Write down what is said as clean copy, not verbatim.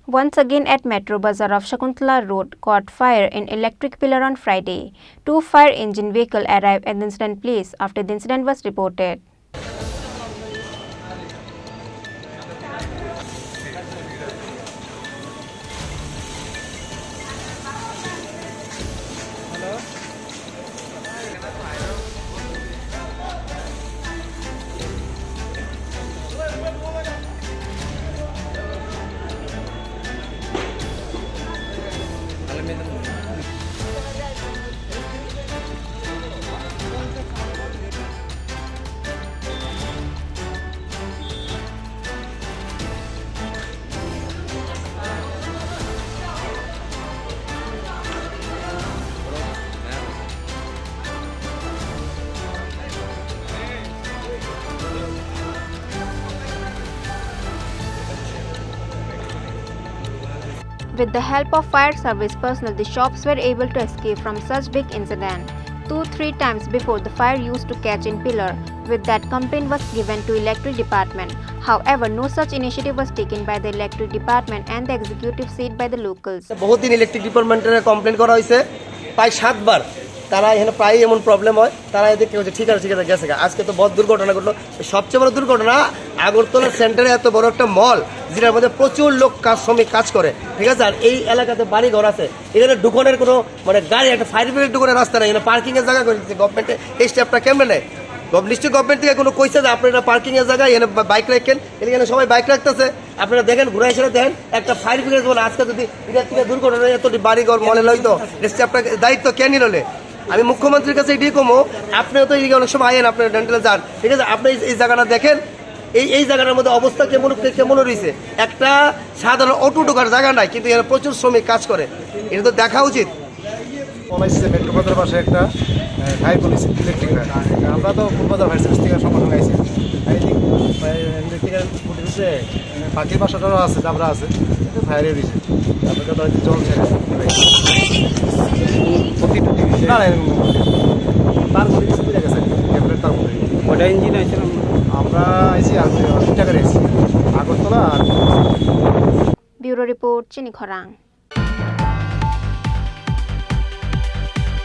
Once again at Metro Bazaar of Shakuntala Road caught fire in electric pillar on Friday. Two fire engine vehicles arrived at the incident place after the incident was reported. With the help of fire service personnel, the shops were able to escape from such big incident. 2-3 times before, the fire used to catch in pillar. With that, complaint was given to electric department. However, no such initiative was taken by the electric department and the executive said by the locals. बहुत दिन electric डिपार्टमेंटेर complain करा হইছে প্রায় 7 বার তারা এখানে প্রায় এমন problem হয় তারা এদিকে কেউ ঠিক আছে গেছে আজকে তো বহুত দুর্ঘটনা ঘটলো সবচেয়ে বড় দুর্ঘটনা আগরতলা সেন্টারে এত বড় একটা মল যেটার মধ্যে প্রচুর লোক শ্রমিক কাজ করে ঠিক আছে আর এই এলাকাতে বাড়ি ঘর আছে এখানে ঢুকনের কোনো মানে গাড়ি একটা ফায়ার ব্রিগেড ঢুকনের রাস্তা নাই এখানে পার্কিং এর জায়গা করে দিচ্ছে গভর্নমেন্টে এই স্টেপটা কেমনে নেয় নিশ্চয়ই গভর্নমেন্ট থেকে কোনো কইছে যে আপনারা পার্কিং এর জায়গায় এখানে বাইক রাখেন এখানে সবাই বাইক রাখতেছে আপনারা দেখেন ঘুরে এসে দেখেন একটা ফায়ার ব্রিগেড বলে আজকে যদি এটার থেকে দুর্ঘটনা এত বাড়ি ঘর মলে লইতো স্টেপটা দায়িত্ব কেন নিলে আমি মুখ্যমন্ত্রীর কাছে এটাই কমো আপনিও তো অনেক সময় আয়েন আপনার ডেন্টালে যান ঠিক আছে আপনি এই জায়গাটা দেখেন এই জায়গাটার মধ্যে অবস্থা কেমন রয়েছে একটা সাধারণ অটো ঢোকার জায়গা নাই কিন্তু এখানে প্রচুর শ্রমিক কাজ করে এটা তো দেখা উচিত মেট্রো বাজার পাশে একটা ভাই পুলিশ ইলেকট্রিক আমরা তো ফুলবাজার ভাই সার্ভিস থেকে সমর্থন গাইছি বাকি বাসাটারও আছে জাবরা আছে ফায়ারে দিয়েছে তারপরে তো হয়তো জল ছেড়ে না তার মধ্যে কিছু বুঝে গেছে তার মধ্যে ওটা ইঞ্জিন আছে আমরা আইসি আর টাকার এসেছি আগরতলা আর Bureau Report, Chini Khorang.